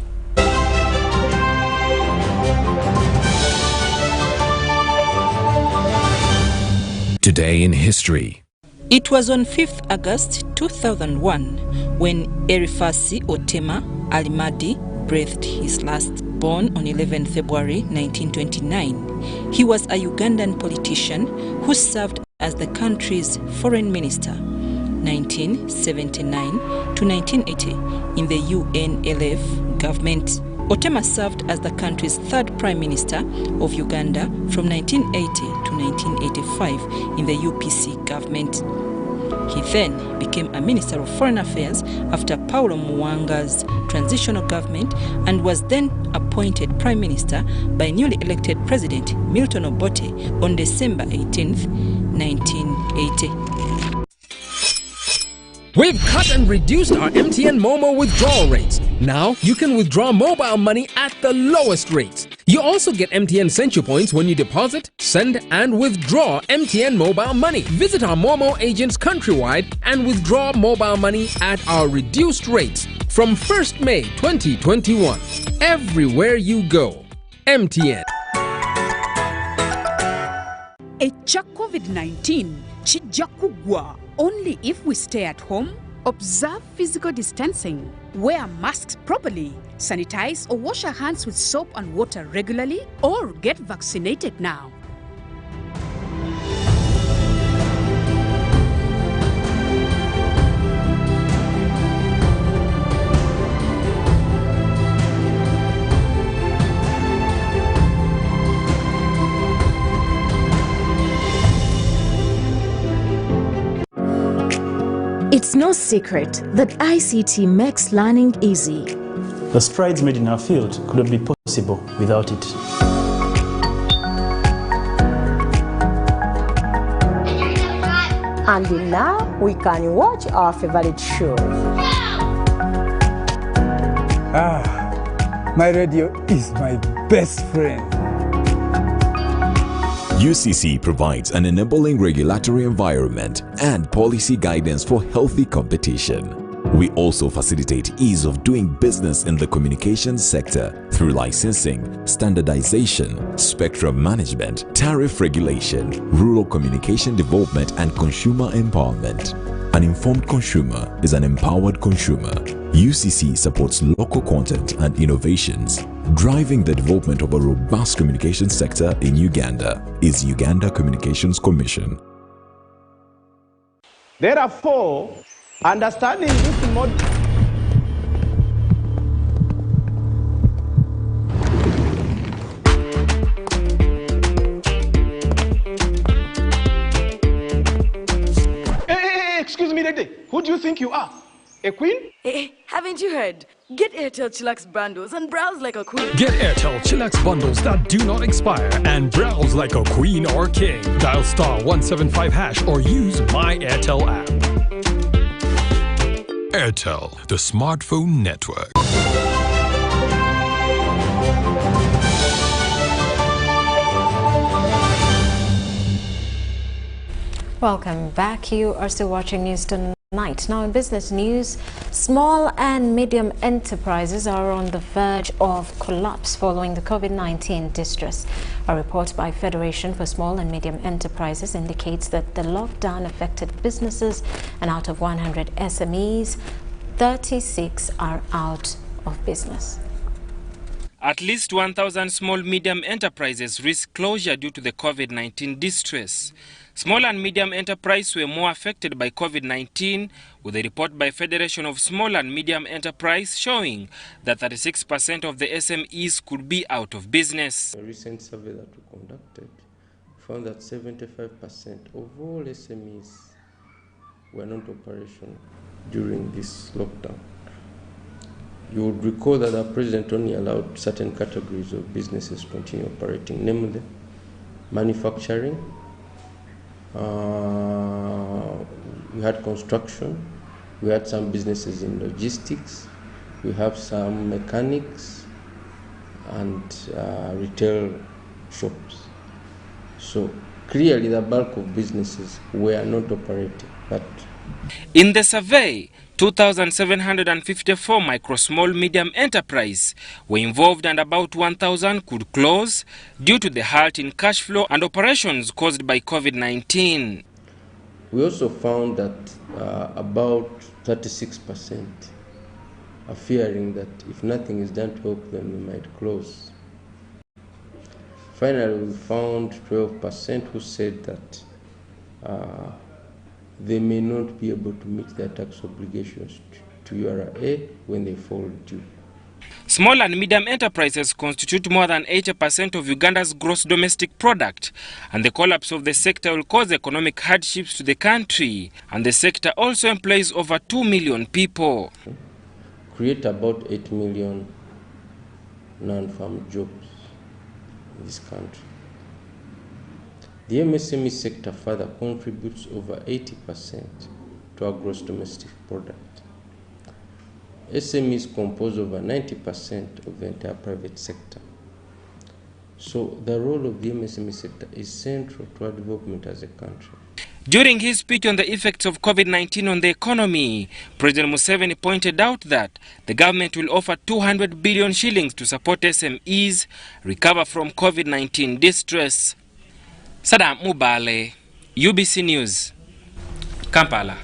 Today in history. It was on 5th August 2001 when Erifasi Otema Alimadi breathed his last, born on 11 February 1929. He was a Ugandan politician who served as the country's foreign minister 1979 to 1980 in the UNLF government. Otema served as the country's third prime minister of Uganda from 1980 to 1985 in the UBC government. He then became a Minister of Foreign Affairs after Paulo Muwanga's transitional government and was then appointed Prime Minister by newly elected President Milton Obote on December 18th, 1980. We've cut and reduced our MTN Momo withdrawal rates. Now you can withdraw mobile money at the lowest rates. You also get MTN Central Points when you deposit, send and withdraw MTN mobile money. Visit our Momo agents countrywide and withdraw mobile money at our reduced rates from 1st May 2021. Everywhere you go. MTN. Echa COVID-19 chijja kugwa only if we stay at home, observe physical distancing, wear masks properly, sanitize or wash our hands with soap and water regularly, or get vaccinated now. It's no secret that ICT makes learning easy. The strides made in our field couldn't be possible without it. And now we can watch our favorite shows. My radio is my best friend. UCC provides an enabling regulatory environment and policy guidance for healthy competition. We also facilitate ease of doing business in the communications sector through licensing, standardization, spectrum management, tariff regulation, rural communication development, and consumer empowerment. An informed consumer is an empowered consumer. UCC supports local content and innovations. Driving the development of a robust communication sector in Uganda is Uganda Communications Commission. Therefore, understanding this model. Who do you think you are? A queen? Hey, haven't you heard? Get Airtel Chillax bundles and browse like a queen. Get Airtel Chillax bundles that do not expire and browse like a queen or king. Dial *175# or use My Airtel app. Airtel, the smartphone network. Welcome back. You are still watching News Tonight. Now in business news, small and medium enterprises are on the verge of collapse following the COVID-19 distress. A report by Federation for Small and Medium Enterprises indicates that the lockdown affected businesses, and out of 100 SMEs, 36 are out of business. At least 1,000 small-medium enterprises risk closure due to the COVID-19 distress. Small and medium enterprises were more affected by COVID-19, with a report by Federation of Small and Medium Enterprises showing that 36% of the SMEs could be out of business. A recent survey that we conducted found that 75% of all SMEs were not operational during this lockdown. You would recall that our president only allowed certain categories of businesses to continue operating, namely manufacturing, we had construction, we had some businesses in logistics, we have some mechanics and retail shops. So clearly the bulk of businesses were not operating. But in the survey, 2,754 micro, small, medium enterprises were involved, and about 1,000 could close due to the halt in cash flow and operations caused by COVID-19. We also found that about 36% are fearing that if nothing is done to help them, they might close. Finally, we found 12% who said that they may not be able to meet their tax obligations to URA when they fall due. Small and medium enterprises constitute more than 80% of Uganda's gross domestic product, and the collapse of the sector will cause economic hardships to the country, and the sector also employs over 2 million people. Create about 8 million non-farm jobs in this country. The MSME sector further contributes over 80% to our gross domestic product. SMEs compose over 90% of the entire private sector. So the role of the MSME sector is central to our development as a country. During his speech on the effects of COVID-19 on the economy, President Museveni pointed out that the government will offer 200 billion shillings to support SMEs recover from COVID-19 distress. Sadam Mubale, UBC News, Kampala.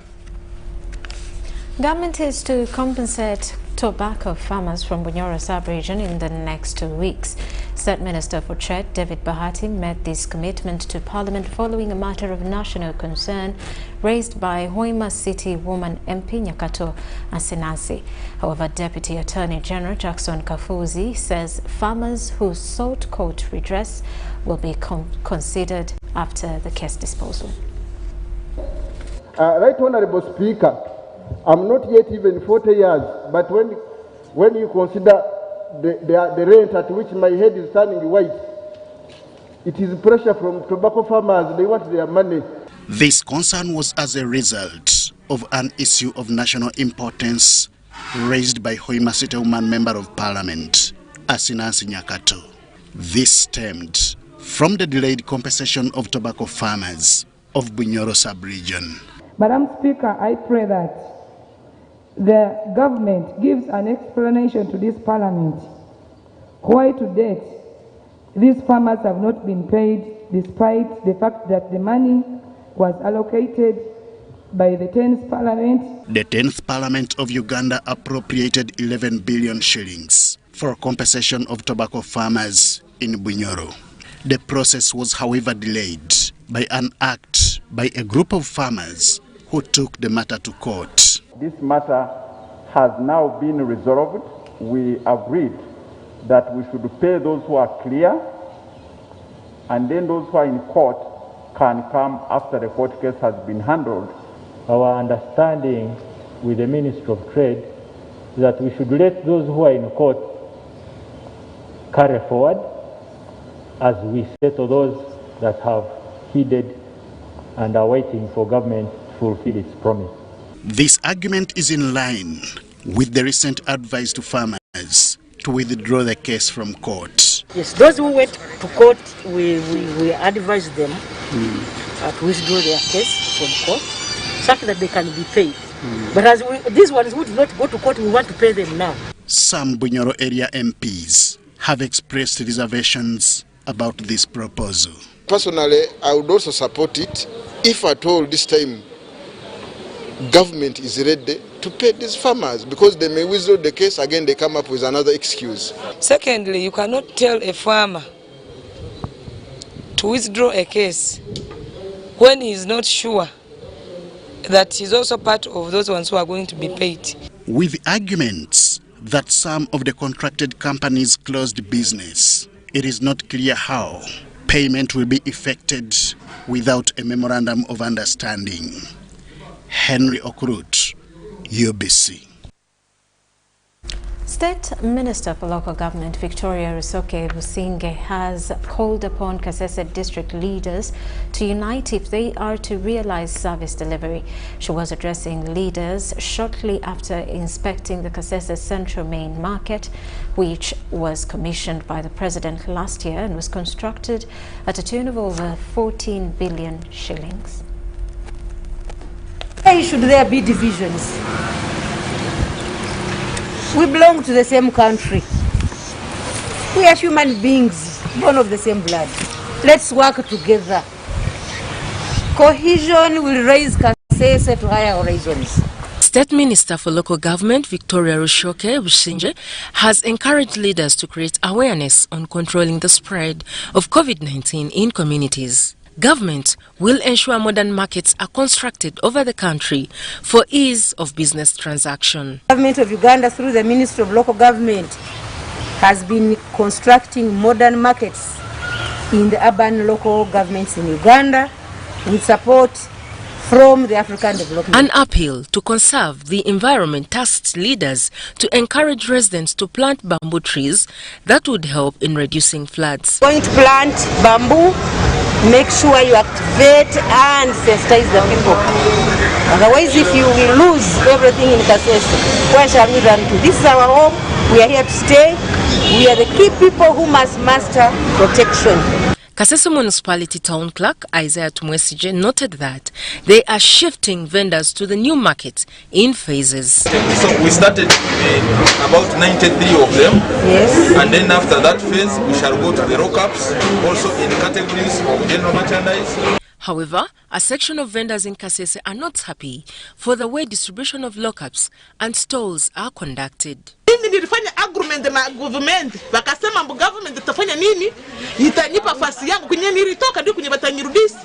Government is to compensate tobacco farmers from Bunyoro sub-region in the next 2 weeks. State Minister for Trade, David Bahati, made this commitment to Parliament following a matter of national concern raised by Hoima City woman MP Nyakato Asinansi. However, Deputy Attorney General Jackson Kafuzi says farmers who sought court redress will be considered after the case disposal. Right Honorable Speaker, I'm not yet even 40 years, but when you consider the rate at which my head is turning white, it is pressure from tobacco farmers. They want their money. This concern was as a result of an issue of national importance raised by Hoima City woman Member of Parliament, Asinansi Nyakato. This stemmed from the delayed compensation of tobacco farmers of Bunyoro sub-region. Madam Speaker, I pray that the government gives an explanation to this Parliament why to date these farmers have not been paid, despite the fact that the money was allocated by the 10th Parliament. The 10th Parliament of Uganda appropriated 11 billion shillings for compensation of tobacco farmers in Bunyoro. The process was, however, delayed by an act by a group of farmers who took the matter to court. This matter has now been resolved. We agreed that we should pay those who are clear, and then those who are in court can come after the court case has been handled our understanding with the Ministry of Trade is that we should let those who are in court carry forward as we settle those that have heeded and are waiting for government to fulfill its promise. This argument is in line with the recent advice to farmers to withdraw the case from court. Yes, those who went to court, we advise them to withdraw their case from court, such that they can be paid. But as these ones who do not go to court, we want to pay them now. Some Bunyoro area MPs have expressed reservations about this proposal. Personally, I would also support it if at all this time government is ready to pay these farmers, because they may withdraw the case, again they come up with another excuse. Secondly, you cannot tell a farmer to withdraw a case when he is not sure that he's also part of those ones who are going to be paid. With arguments that some of the contracted companies closed business, it is not clear how payment will be effected without a memorandum of understanding. Henry Okurut, UBC. State Minister for Local Government Victoria Rusoke Businge has called upon Kasese district leaders to unite if they are to realize service delivery. She was addressing leaders shortly after inspecting the Kasese Central Main Market, which was commissioned by the President last year and was constructed at a tune of over 14 billion shillings. Why should there be divisions? We belong to the same country. We are human beings, born of the same blood. Let's work together. Cohesion will raise Kasese to higher horizons. State Minister for Local Government Victoria Rusoke Businge has encouraged leaders to create awareness on controlling the spread of COVID-19 in communities. Government will ensure modern markets are constructed over the country for ease of business transaction. Government of Uganda, through the Ministry of Local Government, has been constructing modern markets in the urban local governments in Uganda with support from the African Development. An appeal to conserve the environment tasked leaders to encourage residents to plant bamboo trees that would help in reducing floods. Going to plant bamboo, make sure you activate and sensitize the people. Otherwise, if you will lose everything in Kasese, where shall we run to? This is our home. We are here to stay. We are the key people who must master protection. Kasese Municipality Town Clerk Isaiah Tumwesije noted that they are shifting vendors to the new market in phases. So we started about 93 of them. Yes. And then after that phase, we shall go to the rock-ups, also in categories of general merchandise. However, a section of vendors in Kasese are not happy for the way distribution of lockups and stalls are conducted. Nilifanya agreement na government wakasema mbu government itafanya nini, itanipa fasi yangu kwenye nilitoka ndio kwenye batanyirudisi,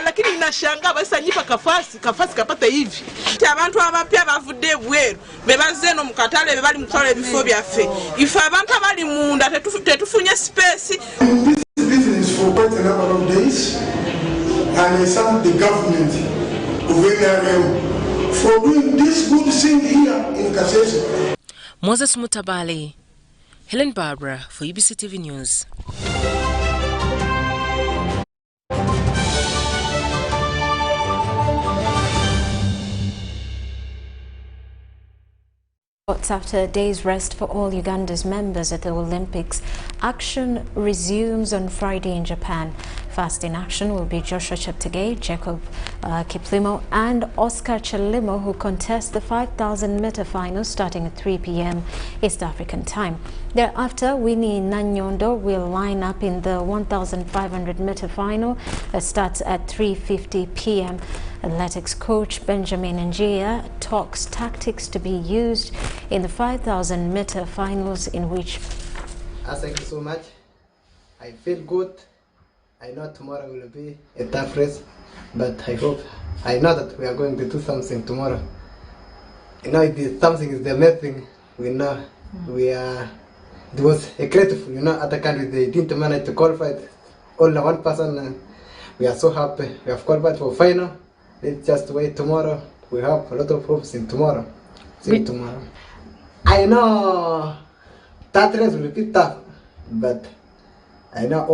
lakini inashangaa basi nipa kafasi kapata hivi abantu abapya bavude bweru bebazeno mukatale bebali mukatale bifo byaffe ifa abantu abali munda tetufunye space. This business for quite a number of days, and I thank the government of NRM for doing this good thing here in Kasese. Moses Mutabali, Helen Barbara for UBC TV News. After a day's rest for all Uganda's members at the Olympics, action resumes on Friday in Japan. First in action will be Joshua Cheptegei, Jacob Kiplimo and Oscar Chalimo, who contest the 5,000-meter final starting at 3 p.m. East African time. Thereafter, Winnie Nanyondo will line up in the 1,500-meter final that starts at 3:50 p.m. Athletics coach Benjamin Njia talks tactics to be used in the 5,000-meter finals, in which... Thank you so much. I feel good. I know tomorrow will be a tough race, but I know that we are going to do something tomorrow. You know, if something is the next thing, we know it was a grateful, other countries, they didn't manage to qualify. Only one person, we are so happy. We have qualified for final. Let's just wait tomorrow we have a lot of hopes in tomorrow. See tomorrow. I know that race will be tough, but I know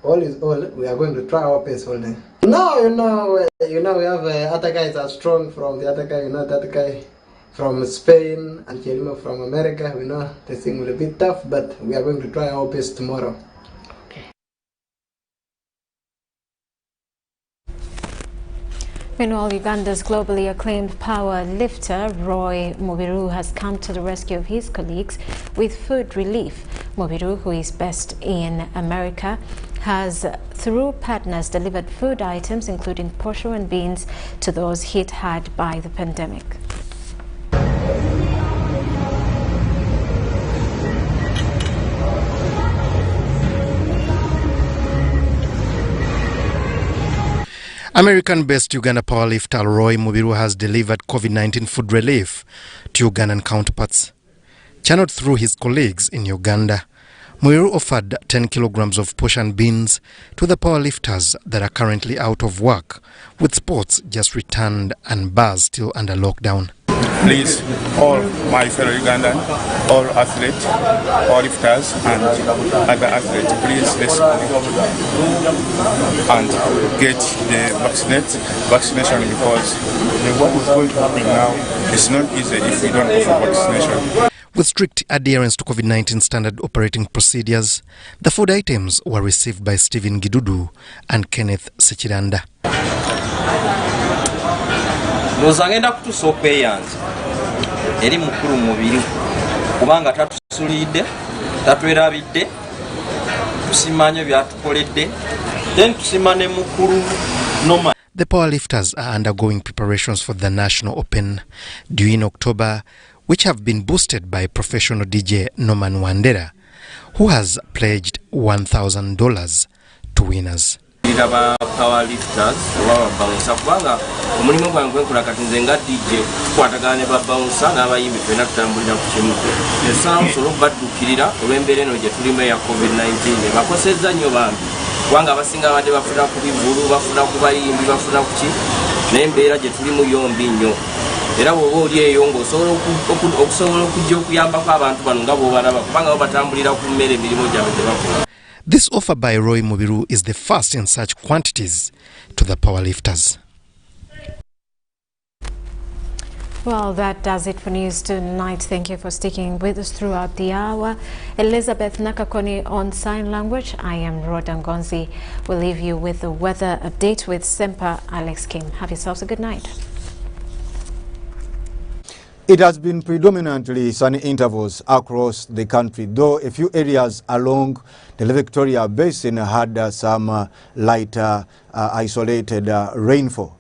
all is all. We are going to try our best all day. No, we have other guys are strong from the other guy. That guy from Spain and Chelimo from America. We know the thing will be tough, but we are going to try our best tomorrow. Meanwhile, Uganda's globally acclaimed power lifter Roy Mubiru has come to the rescue of his colleagues with food relief. Mubiru, who is based in America, has, through partners, delivered food items including posho and beans to those hit hard by the pandemic. American-based Uganda powerlifter Roy Mubiru has delivered COVID-19 food relief to Ugandan counterparts. Channeled through his colleagues in Uganda, Mubiru offered 10 kilograms of posho and beans to the powerlifters that are currently out of work, with sports just returned and bars still under lockdown. Please, all my fellow Ugandan, all athletes, all lifters and other athletes, please let's go and get the vaccination, because what is going to happen now is not easy if we don't offer vaccination. With strict adherence to COVID-19 standard operating procedures, the food items were received by Stephen Gidudu and Kenneth Sechiranda. Ngenda kutusa okweyanza eri mukulu mubiri kubanga tatusulidde tatwerabidde tusimanye byatukoledde then tusimane mukulu noma. The powerlifters are undergoing preparations for the National Open due in October, which have been boosted by professional DJ Norman Wandera, who has pledged $1,000 to winners. Powerlifters bouncer kubanga omulimu gwange nkola kati nze nga DJ kwatagane ba bouncer n'abayimbi fena tutambulira ku kimu esamu solo baddukirira olw'embeera eno gye tulimu eya COVID-19 bakosezza nnyo bambi kubanga abasinga badde bafuna ku bivulu bafuna ku bayimbi bafuna ku ki n'embeera gye tulimu yombi nnyo era bw'oba oli eyo ng'osobola okujja okuyambako abantu bano nga bw'obalaba kubanga bo batambulira ku mmere emirimu gyabwe gye bakola. This offer by Roy Mubiru is the first in such quantities to the powerlifters. Well, that does it for news tonight. Thank you for sticking with us throughout the hour. Elizabeth Nakakoni on sign language. I am Rhoda Ngonzi. We'll leave you with the weather update with Semper Alex Kim. Have yourselves a good night. It has been predominantly sunny intervals across the country, though a few areas along the Lake Victoria Basin had some light isolated rainfall.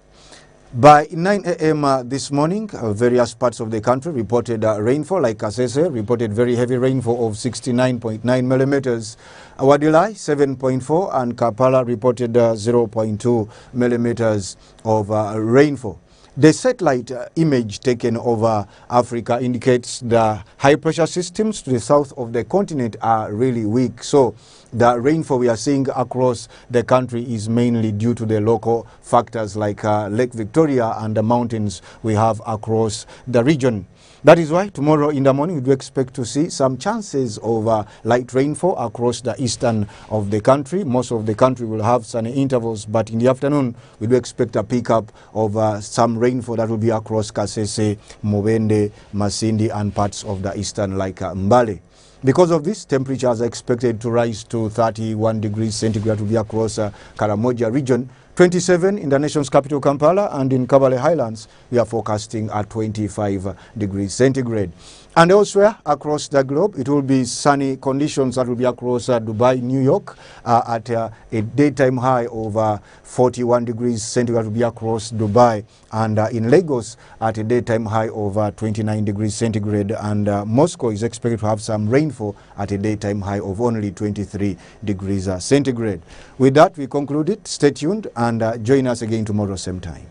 By 9 a.m. This morning, various parts of the country reported rainfall, like Kasese reported very heavy rainfall of 69.9 millimeters, Wadilai 7.4, and Kampala reported 0.2 millimeters of rainfall. The satellite image taken over Africa indicates the high pressure systems to the south of the continent are really weak. So the rainfall we are seeing across the country is mainly due to the local factors like Lake Victoria and the mountains we have across the region. That is why tomorrow in the morning we do expect to see some chances of light rainfall across the eastern of the country. Most of the country will have sunny intervals, but in the afternoon we do expect a pickup of some rainfall that will be across Kasese, Mubende, Masindi and parts of the eastern like Mbale. Because of this, temperatures are expected to rise to 31 degrees centigrade to be across Karamoja region, 27 in the nation's capital Kampala, and in Kabale Highlands we are forecasting at 25 degrees centigrade. And elsewhere across the globe, it will be sunny conditions that will be across Dubai, New York, at a daytime high of 41 degrees centigrade will be across Dubai, and in Lagos at a daytime high of 29 degrees centigrade, and Moscow is expected to have some rainfall at a daytime high of only 23 degrees centigrade. With that, we conclude it. Stay tuned and join us again tomorrow same time.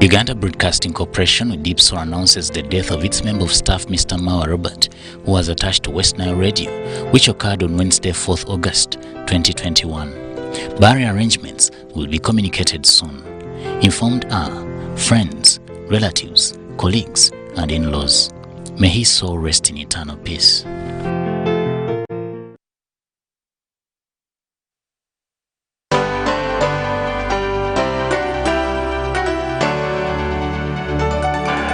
Uganda Broadcasting Corporation with deep sorrow announces the death of its member of staff Mr. Mawa Robert, who was attached to West Nile Radio, which occurred on Wednesday 4th August 2021. Burial arrangements will be communicated soon. Informed are friends, relatives, colleagues and in-laws. May his soul rest in eternal peace.